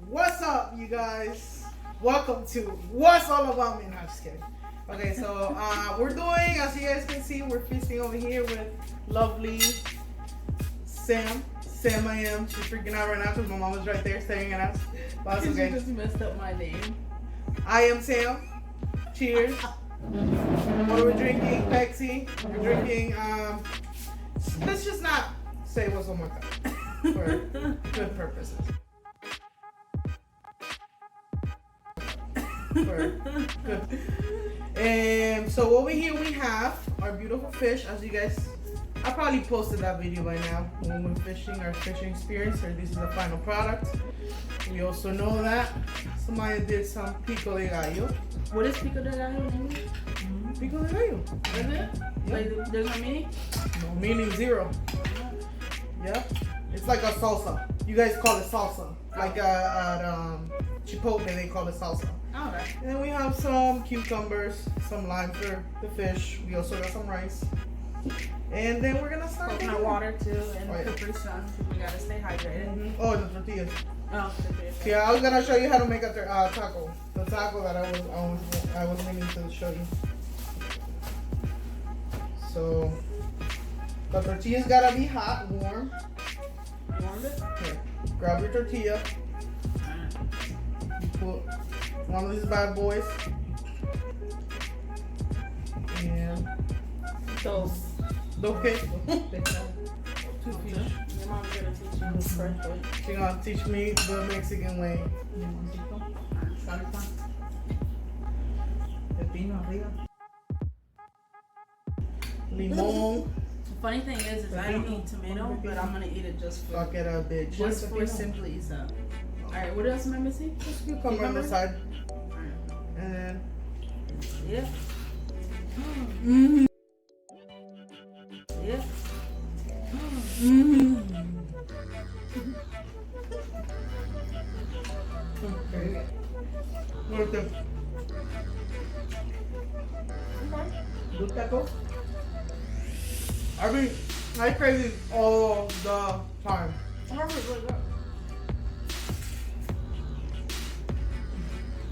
What's up, you guys? Welcome to What's All About Me. No, I'm just kidding. Okay, so we're doing, as you guys can see, we're feasting over here with lovely Sam. Sam, I am. She's freaking out right now because my mom was right there staring at us. But that's okay. You just messed up my name. IAmSam. Cheers. What are we drinking? Pepsi. We're drinking. Let's just not say what's one more time for good purposes. And so over here we have our beautiful fish. As you guys, I probably posted that video by now when we're fishing, our fishing experience, or this is the final product. We also know that somebody did some pico de gallo. What is pico de gallo in English? Pico de gallo. Is it? Yeah. Like, there's no meaning? No meaning, zero. Yep. It's like a salsa. You guys call it salsa. Like at Chipotle, they call it salsa. Alright. And then we have some cucumbers, some lime for the fish. We also got some rice. And then we're gonna start Coconut water too, and Oh, yeah. Capri Sun. We gotta stay hydrated. Oh, the tortillas. Oh, Yeah, I was gonna show you how to make a taco. The taco that I was meaning to show you. So the tortilla's gotta be hot, warm. Warm it? Here, grab your tortilla. You put one of these bad boys. And So, okay. two fish. Your mom's gonna teach you the correct way. She's gonna teach me the Mexican way. Limon. The funny thing is I don't eat tomato, but I'm gonna eat it Fuck it up, bitch. just for simply so. Alright, what else am I missing? Just cucumber on the side. And then Yeah. Mm-hmm. Yeah. Mm-hmm. what is it? Good taco? I crave these all the time.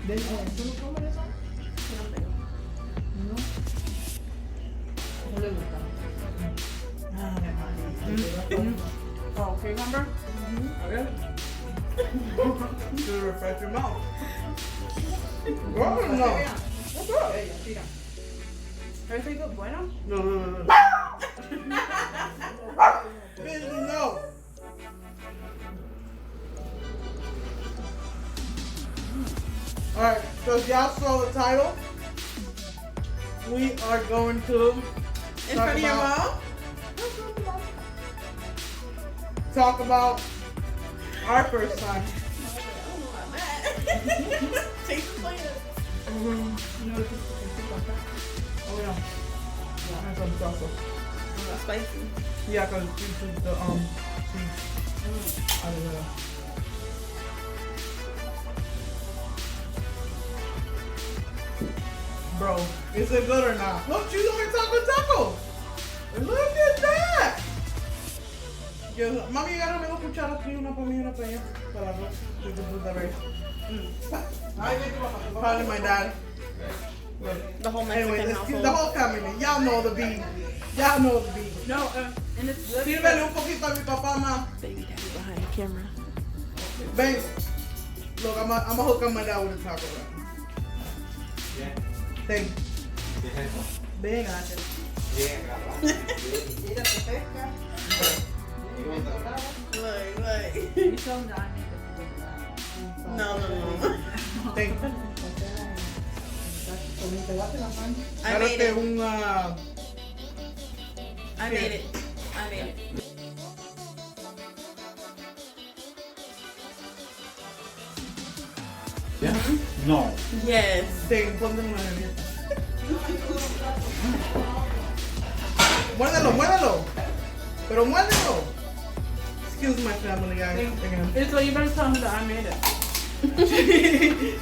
¿Tú no comes eso? No. No le gusta. Ah, me Oh, cucumber? Okay. To refresh your mouth. Oh, no. What's up? Ella, tira. Everything good, bueno? No. Bitch, no. Alright, so y'all saw the title. We are going to In front of your mom? talk about our first time. Take the plate. Oh yeah. That's some salsa. Spicy. Yeah, cause you took the cheese out of there. Bro, is it good or not? Look, you over taco. Look at that. Yo, mami, agárrame dos cucharas aquí, una para mí y una para ella. Para los dos. We can put that right. Probably my dad. Look. The whole Anyway, Mexican the household. whole family. Y'all know the beat. Y'all know the beat. No, and it's good. Sírvele un poquito a mi papá, ma. Baby daddy behind the camera. Ven. Look, I'm gonna hook up my dad with a taco right now. Bien, Thank you. bien, Ven. bien, Mira, te pesca. Look. You show them that I make it. No. Thank you. Te bate la mano. I made it. un I made it. I made it. bien. No. Yes. Thank you. Ponte una bien. Muérdelo. Pero muérdelo. Excuse my family, guys. Again. So you better tell him that I made it.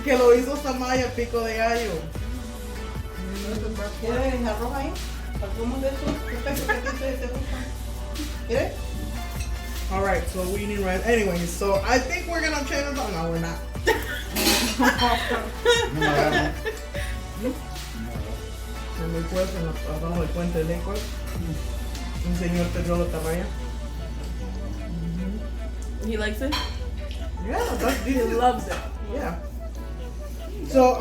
Que lo hizo Samaya Pico de Gallo. ¿Quieres arroz ahí? ¿Alguno de esos? ¿Qué te gustan? ¿Quieres? All right, so we need rice. Anyways, so I think we're gonna change it. No, we're not. En el juez, abajo del puente de Lake, un señor Pedro Tamaya. He likes it? Yeah, that's He decent. loves it. Yeah. So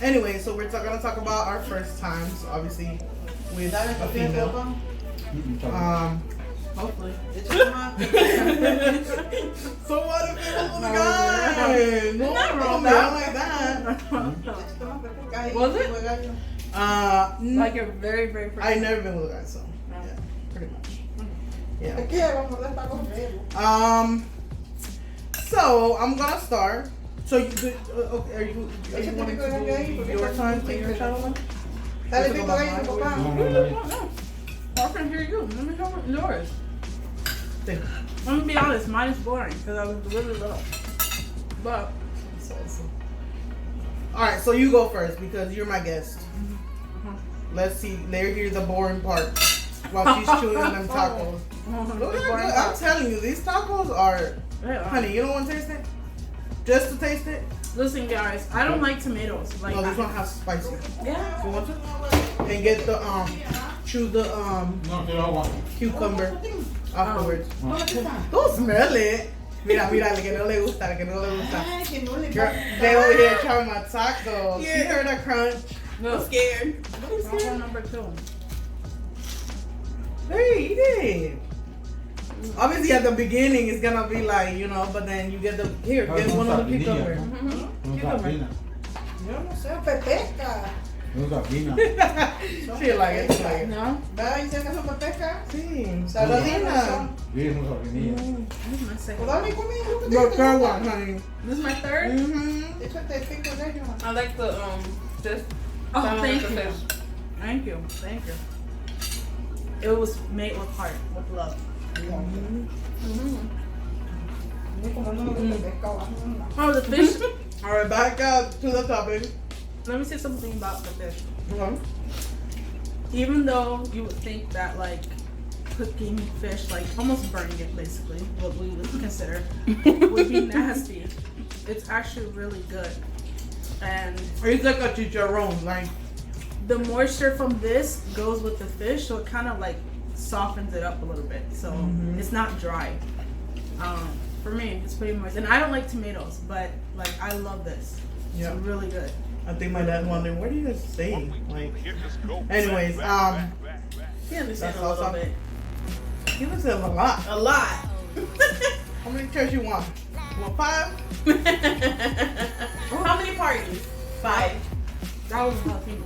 anyway, so we're gonna talk about our first times, obviously, with a female. Hopefully. So what if it was a guy? No, Not wrong. not like that. Was it? Like Like you're very, very first. I never been with a guy, so No. yeah, pretty much. Yeah. Aquí vamos a estar con él. So I'm gonna start. So you okay, are you wanting to do your time, take your channel? Dale, pico ahí, tu papá. No. I can hear you. Let me hear yours. Thank you. Let me be honest, mine is boring because I was really little. But All right, so you go first because you're my guest. Let's see. Let hear the boring part while she's chewing them tacos. Look at that. I'm telling you, these tacos are. Honey, you don't want to taste it? Just to taste it? Listen, guys, I don't like tomatoes. Like, No, this one has spicy. yeah. You want to? And get the chew the No, yo lo aguanto. cucumber afterwards. Don't smell it. Mira, mira, que no le gusta, que no le gusta. Ay, que no le Girl, they over here trying my tacos. She heard a crunch. No. scared. Taco number 2. Hey, eat it. Obviously, at the beginning, it's gonna be like, you know, but then you get the here, get one of the cucumber. Con sardina. Yo no sé, pepesca. Con sardina. She like it, she like it. No? ¿Verdad? ¿Dicen que son pepesca? Sí, Sardina. Sí, con sardinilla. This is my second Pues dame one. conmigo. The third one, honey. This is my third? Mm-hmm. Échate pico de ello. I like the, this. Oh, thank you. Thank you. Thank you. It was made with heart, with love. Ni como no me gusta pescado. Oh, the fish. All right, back up to the topic. Let me say something about the fish. Okay. Even though you would think that, like, cooking fish, like, almost burning it, basically, what we would consider, would be nasty, it's actually really good. And It's like a chicharron, like. the moisture from this goes with the fish, so it kind of, like, softens it up a little bit. So it's not dry. For me, it's pretty moist. And I don't like tomatoes, but, like, I love this. Yeah. It's really good. I think my dad's wondering, what are you guys saying? Like, anyways, You understand That's a little awesome. bit. he looks at a lot. A lot. How many chairs you want? You want 5? How many parties? 5. That was a jalapeno.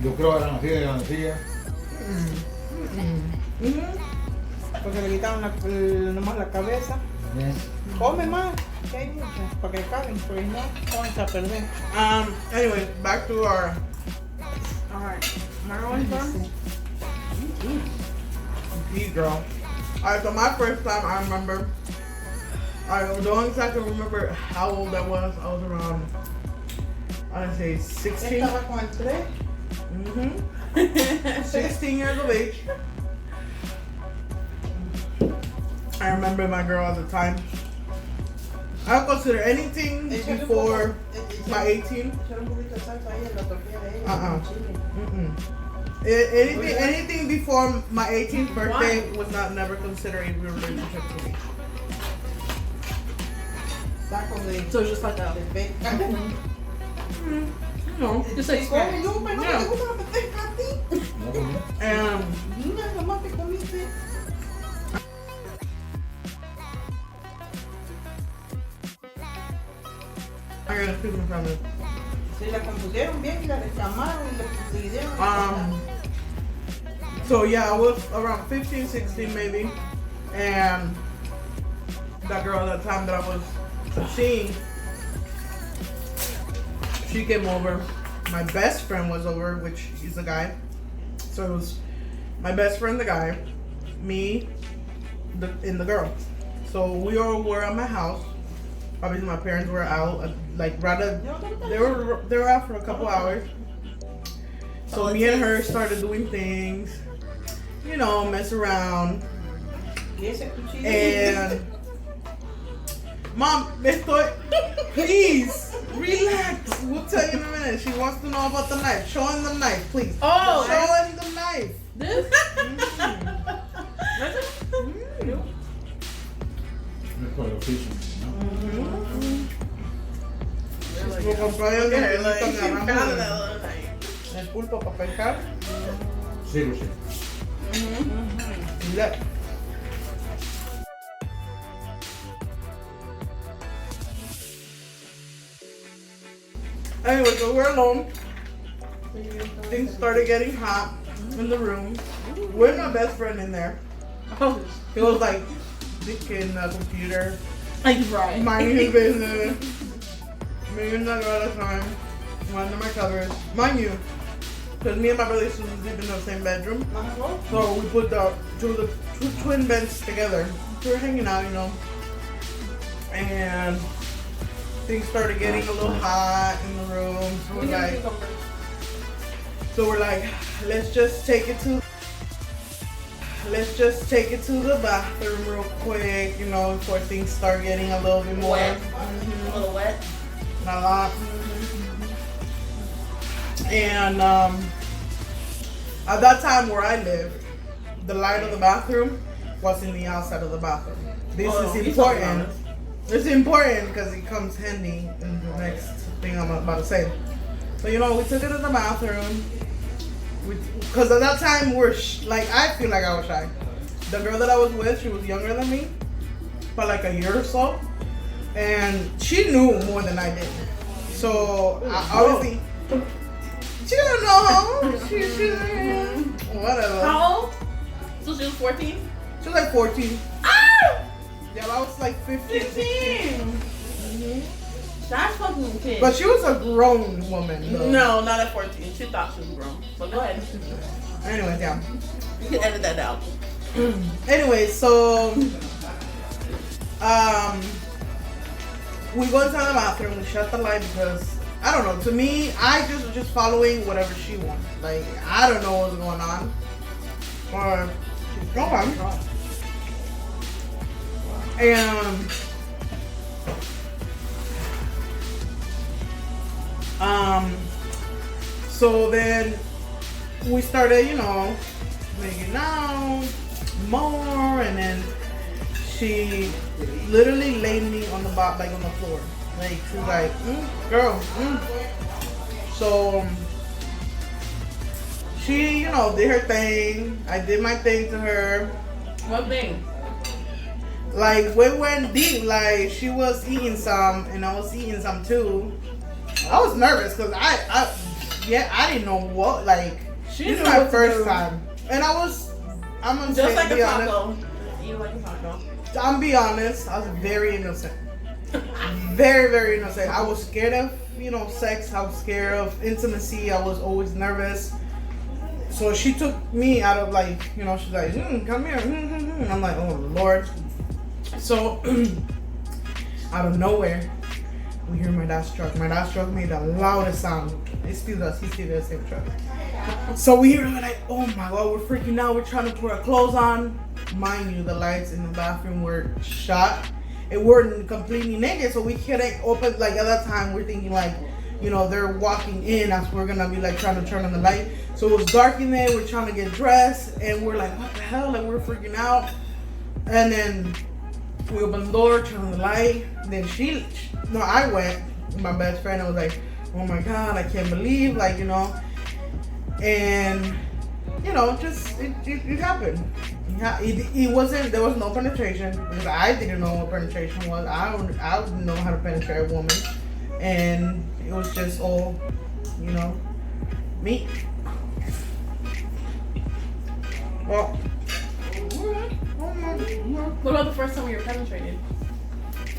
Yo creo que eran así de grandecilla. Porque le quitaron nomás la cabeza. Come más, que hay muchas, para que caben, porque no, vamos a perder. Anyway, back to our. Alright. Am I rolling first? Eat, girl. Alright, so my first time, I remember. I don't exactly remember how old I was. I was around, I'd say 16. Estaba con el 3. Mm-hmm. 16 years of age. I remember my girl at the time. I don't consider anything before my 18. Echar un poquito de salsa ahí en la tortilla de ella. Mm-mm. Anything before my 18th birthday was not never considered a real relationship to me. Taco de So it's just like that. pesca. No. Just like Come, scratch. Lupe, ¿no te gusta la pesca a ti? Mira, nomás te comiste. I gotta speak in front of me. Se la compusieron bien y la reclamaron y le pidieron. So yeah, I was around 15, 16 maybe, and that girl at the time that I was seeing, she came over. My best friend was over, which is a guy. So it was my best friend, the guy, me, and the girl. So we all were at my house. Obviously, my parents were out, like rather they were out for a couple hours. So me and her started doing things, you know, mess around. And Mom, please relax. We'll tell you in a minute. She wants to know about the knife. Show him the knife, please. Oh, show him the knife. This? El pulpo para pescar. Sí, lo sé. Look. Anyway, so we're alone. Things started getting hot in the room. With my best friend in there. He was like in the computer, Right. minding his business, making that all the time, minding my covers. Mind you, because me and my brother used to sleep in the same bedroom, so we put the two twin beds together. We were hanging out, you know, and things started getting a little hot in the room. So we're like, let's just take it to the bathroom real quick, you know, before things start getting a little bit more Wet. A little wet. a lot. And at that time where I lived, the light of the bathroom was in the outside of the bathroom. This is important. It's important because it comes handy in the next thing I'm about to say. So, you know, we took it to the bathroom. Because at that time, I feel like I was shy. The girl that I was with, she was younger than me by like a year or so. And she knew more than I did. So, obviously, she didn't know. Whatever. How old? So she was 14? She was like 14. Ah! Yeah, I was like 15. 15. That's fucking kid. But she was a grown woman, though. No, not at 14. She thought she was grown. But go ahead. Anyways, yeah. You can edit that out. Anyway, so we go inside the bathroom, we shut the light because I don't know, to me, I was just following whatever she wanted. Like, I don't know what's going on. Or go on. And so then we started, you know, making out more, and then she literally laid me on the on the floor. Like, she was like, girl, So she, you know, did her thing. I did my thing to her. What thing? Like, we went deep. Like, she was eating some, and I was eating some too. I was nervous because I didn't know what, like, this is my first time. And I'm gonna just say, like be a honest. taco. You like a taco. I'm be honest, I was very innocent. Very, very innocent. I was scared of, you know, sex. I was scared of intimacy. I was always nervous. So she took me out of, like, you know, she's like, come here. And I'm like, oh, Lord. So, out of nowhere, we hear my dad's truck. My dad's truck made the loudest sound. It still does. He still does the same truck. So we hear, we're like, oh my God, we're freaking out. We're trying to put our clothes on. Mind you, the lights in the bathroom were shut. It weren't completely naked, so we couldn't open. Like, at that time, we're thinking like, you know, they're walking in as we're gonna be like trying to turn on the light. So it was dark in there. We're trying to get dressed, and we're like, what the hell? Like, we're freaking out. And then we opened the door, turned on the light. Then I went with my best friend. I was like, oh my God, I can't believe, like, you know. And, you know, just, it happened. It wasn't, there was no penetration, because I didn't know what penetration was. I didn't know how to penetrate a woman. And it was just all, you know, meat. Well, What about the first time you were penetrated?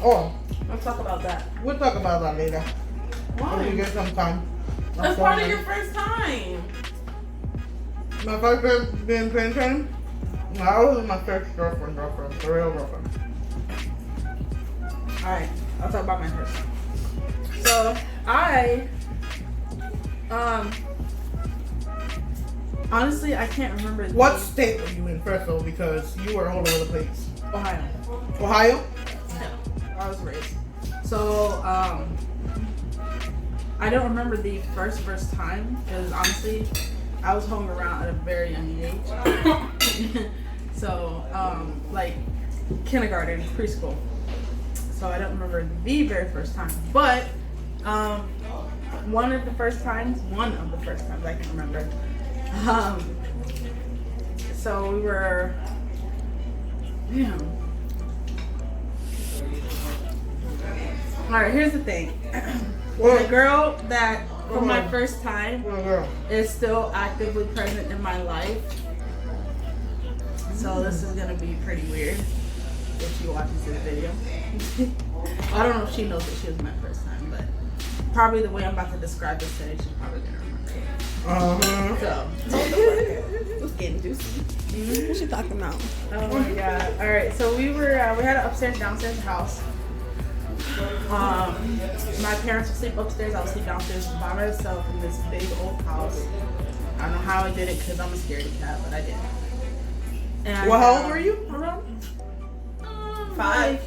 oh, Let's talk about that. we'll talk about that later. When we get some time. That's part of your first time. My first being penetrated? No, I was my first girlfriend, the real girlfriend. Alright, I'll talk about my first time. So, I Honestly, I can't remember. What state were you in first though? Because you were all over the place. Ohio. Ohio? Yeah, I was raised. So, I don't remember the first time because honestly, I was home around at a very young age. So, like kindergarten, preschool. So I don't remember the very first time, but one of the first times I can remember. So we were, all right, here's the thing. The girl that from my first time is still actively present in my life. So this is gonna be pretty weird if she watches this video. I don't know if she knows that she was my first time, but probably the way I'm about to describe this today, she's probably gonna remember. So It's getting juicy. What's she talking about? oh my god! All right, so we had an upstairs downstairs house. My parents would sleep upstairs. I would sleep downstairs by myself in this big old house. I don't know how I did it because I'm a scaredy cat, but I did. And, Well, how old were you? Around 5.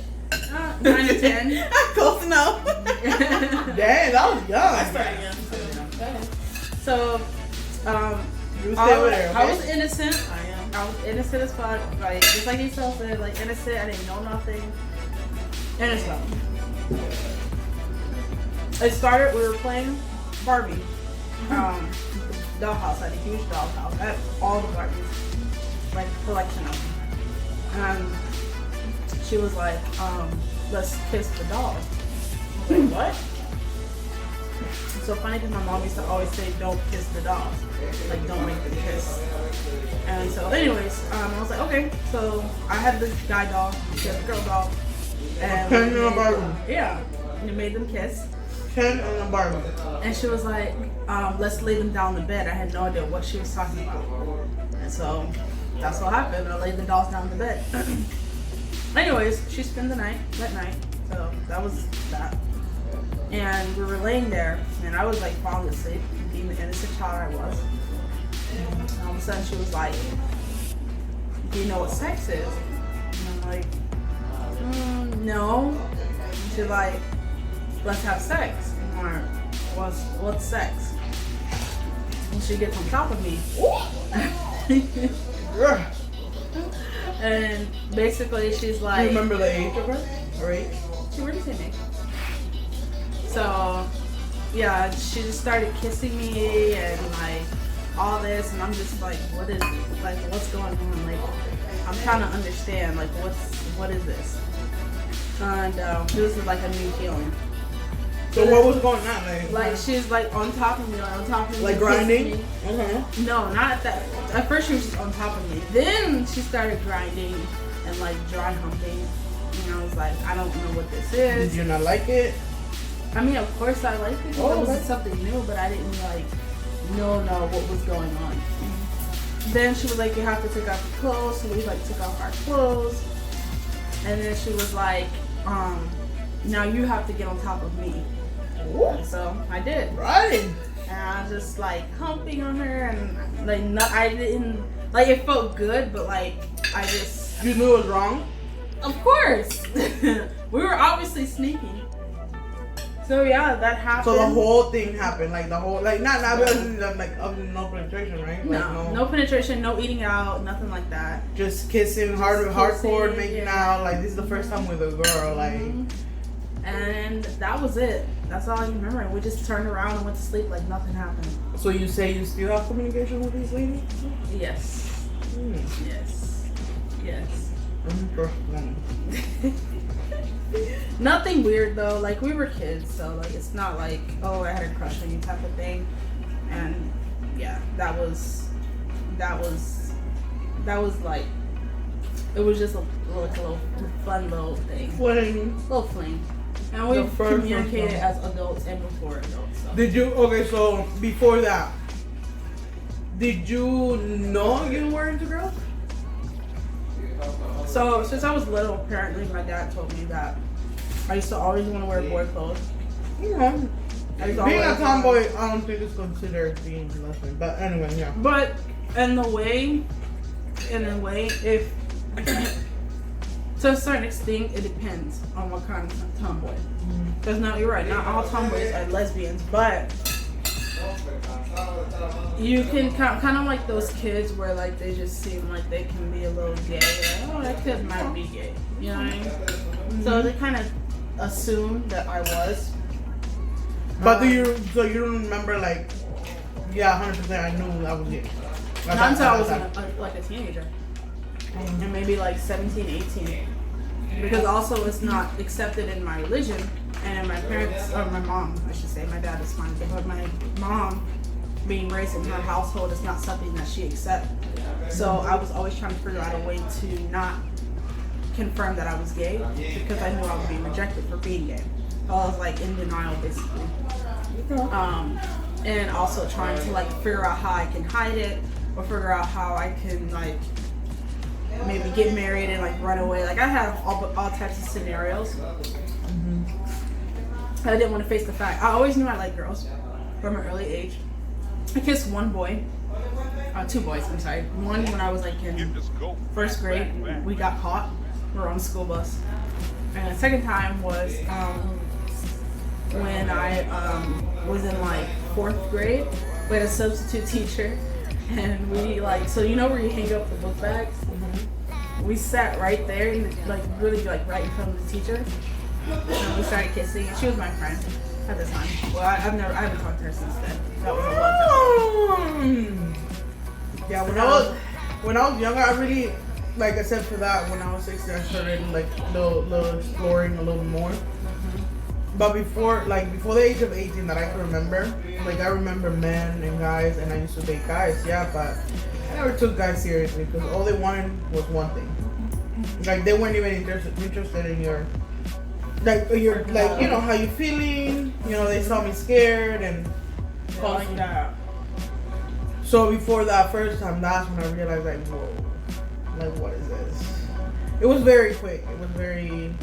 9 or 10. Close enough. Dang, that was young. So, You stay over there, I okay? was innocent. I was innocent as fuck. Like, just like you said, like innocent. I didn't know nothing. Innocent. It started, we were playing Barbie. Dollhouse. I had a huge dollhouse. I had all the Barbies. Like, collection of them. And she was like, let's kiss the doll. I was like, what? It's so funny because my mom used to always say, don't kiss the dolls. Like, don't make them kiss. And so, anyways, I was like, okay. So, I had this guy doll, she had a girl doll. And Ken and a Barbie. yeah, and it made them kiss. Ken and a Barbie. And she was like, let's lay them down in the bed. I had no idea what she was talking about. And so, that's what happened. I laid the dolls down in the bed. Anyways, she spent the night, that night. So, that was that. And we were laying there, and I was like falling asleep, being the innocent child I was. And all of a sudden, she was like, do you know what sex is? And I'm like, no. And she's like, let's have sex. And I'm like, what's sex? And she gets on top of me. And basically, she's You like, remember the age of her? Or age? she already said me. So, yeah, she just started kissing me and like all this, and I'm just like, what is it? Like, what's going on? Like, I'm trying to understand, like, what is this? And this is like a new feeling. So what was going on? Like she's like on top of me, like on top of me, Like kissing grinding? me. Okay. No, not at that. At first she was just on top of me. Then she started grinding and like dry humping. And I was like, I don't know what this is. Did you not like it? I mean, of course I liked it because Oh, it was okay. something new, but I didn't like know what was going on. Then she was like, you have to take off your clothes. So we like took off our clothes. And then she was like, now you have to get on top of me. Ooh. So I did. Right. And I was just like humping on her and like I didn't like it felt good, but like I just You knew it was wrong? of course we were obviously sneaking. So yeah, that happened. So the whole thing happened, like the whole, like not like no penetration, right? Like, no penetration, no eating out, nothing like that. Just kissing, Just hardcore, kissing, making yeah. out. Like this is the first time with a girl, like. And that was it. That's all I remember. And we just turned around and went to sleep like nothing happened. So you say you still have communication with these ladies? Yes. Yes. Yes. Nothing weird though. Like we were kids, so like it's not like, oh, I had a crush on you type of thing. And yeah, that was like, it was just a little fun little thing. Little fling. And we The first communicated one. as adults and before adults. So. Did you, okay, so before that, did you know you were into girls? So since I was little, apparently my dad told me that I used to always want to wear boy clothes. Yeah. I used to Being a always- tomboy, I don't think it's considered being lesbian. But anyway, yeah. But in a way, if to a certain extent, it depends on what kind of tomboy. Because no, you're right. Not all tomboys are lesbians, but you can kind of like those kids where like they just seem like they can be a little gay. Like, oh, that kid might be gay. You know what I mean? So they kind of assume that I was. But you don't remember like, yeah, 100% I knew I was gay. Not until I was like a teenager. And maybe like 17, 18. Because also it's not accepted in my religion and in my parents, or my mom, I should say. My dad is fine, but my mom, being raised in her household, is not something that she accepts. So I was always trying to figure out a way to not confirm that I was gay because I knew I would be rejected for being gay. I was like in denial basically. And also trying to like figure out how I can hide it or figure out how I can like maybe get married and like run away. Like I have all types of scenarios. I didn't want to face the fact. I always knew I liked girls from an early age. I kissed one boy, two boys, I'm sorry. One when I was like in first grade, we got caught. We were on a school bus. And the second time was when I was in like fourth grade. We had a substitute teacher. And we like, so you know where you hang up the book bags? We sat right there, like really like right in front of the teacher. And we started kissing, and she was my friend at the time. Well, I haven't talked to her since then. That was a long time. Yeah, when I was younger, I really, like, except for that, when I was 16, I started like little exploring a little more. But before the age of 18 that I can remember, like I remember men and guys, and I used to date guys, yeah, but I never took guys seriously because all they wanted was one thing. Like they weren't even interested in your you know how you feeling. You know, they saw me scared and Like that. So before that first time, that's when I realized like, whoa, like what is this? It was very quick. It was very,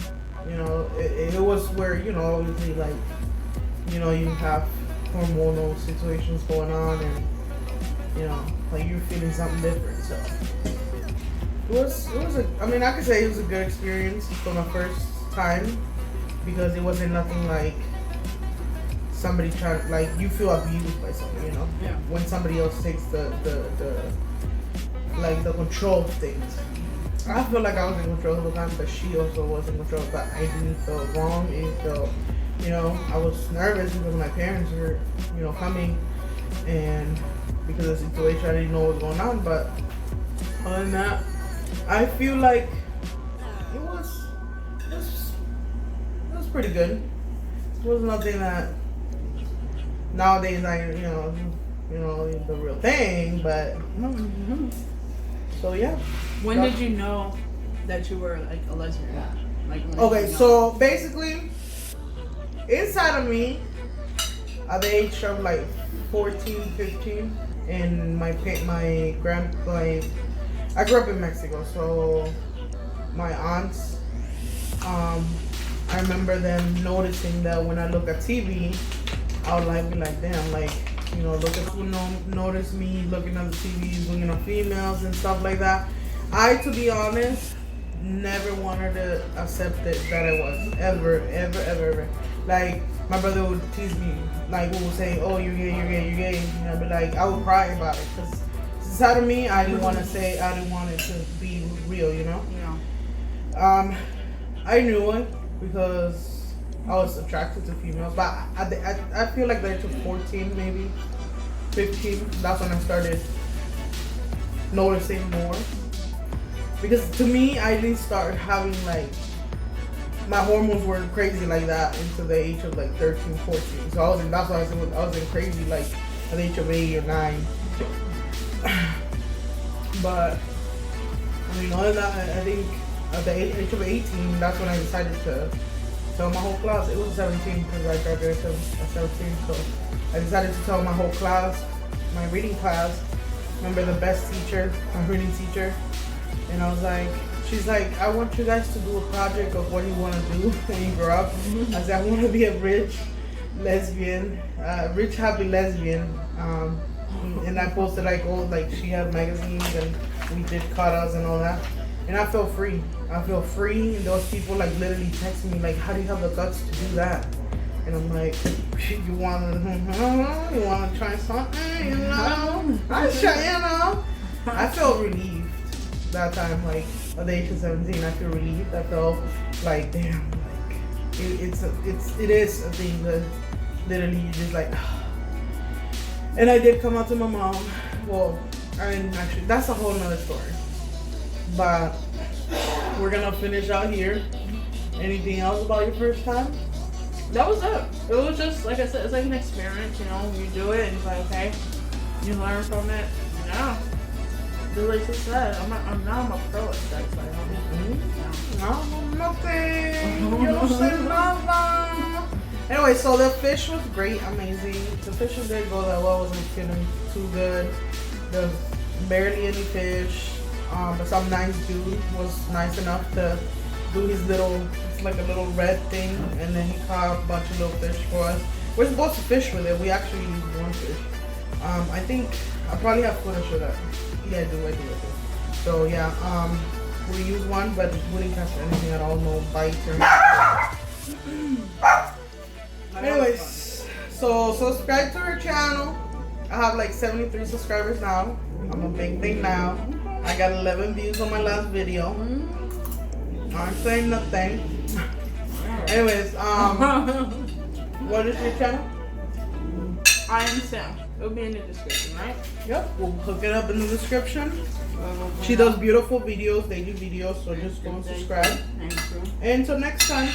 you know, it was where, you know, obviously like, you know, you have hormonal situations going on and, you know, like you're feeling something different. So I mean, I could say it was a good experience for my first time because it wasn't nothing like somebody trying, like you feel abused by somebody, you know? Yeah. When somebody else takes the control of things. I feel like I was in control the time, but she also was in control. But I didn't feel wrong. It felt, you know, I was nervous because my parents were, you know, coming, and because of the situation, I didn't know what was going on. But other than that, I feel like it was pretty good. It was nothing that nowadays you know the real thing, but so yeah. When did you know that you were like a lesbian? Like when Okay, did you know? so basically, inside of me, at the age of like 14, 15, and I grew up in Mexico, so my aunts, I remember them noticing that when I look at TV, I would like be like, damn, like, you know, notice me looking at the TV, looking at females and stuff like that. I, to be honest, never wanted to accept it that I was. Ever. Like, my brother would tease me, like, we would say, oh, you're gay. And I'd be like, I would cry about it. Because inside of me, I didn't want it to be real, you know? Yeah. I knew it because I was attracted to females. But I feel like that to 14, maybe 15, that's when I started noticing more. Because to me, I didn't start having like, my hormones were crazy like that until the age of like 13, 14. So that's why I was in crazy like at the age of 8 or 9. But, I mean, other than that, I think at the age of 18, that's when I decided to tell my whole class. It was 17 because I graduated at 17. So I decided to tell my whole class, my reading class. Remember the best teacher, my reading teacher. And I was like, she's like, I want you guys to do a project of what you want to do when you grow up. I said, I want to be a rich, happy lesbian. And I posted like old, like she had magazines and we did katas and all that. And I felt free. I feel free. And those people like literally texting me like, how do you have the guts to do that? And I'm like, you wanna try something? You know? I felt relieved that time, like at the age of 17. I feel relieved. I felt like, damn, like it is a thing that literally you just like. And I did come out to my mom. Well, I didn't actually. That's a whole nother story. But we're gonna finish out here. Anything else about your first time? That was it. It was just, like I said, it's like an experience, you know. You do it and it's like, okay, you learn from it. Yeah. Just like you said, I'm a pro at sex. Like, Nothing. You don't say nothing. Anyway, so the fish was great, amazing. The fish didn't go that well. Wasn't feeling too good. There was barely any fish. But some nice dude was nice enough to do his little, it's like a little red thing, and then he caught a bunch of little fish for us. We're supposed to fish with it. We actually used one fish. I think I probably have footage of that. Yeah, I do with it. So yeah, we used one, but we didn't catch anything at all. No bites or anything. Anyways, so subscribe to our channel. I have like 73 subscribers now. I'm a big thing now. I got 11 views on my last video. I'm saying nothing. Anyways, what is your channel? IAmSam. It'll be in the description, right? Yep, we'll hook it up in the description. She does beautiful videos, daily videos, so just go and subscribe. Thank you. And until next time.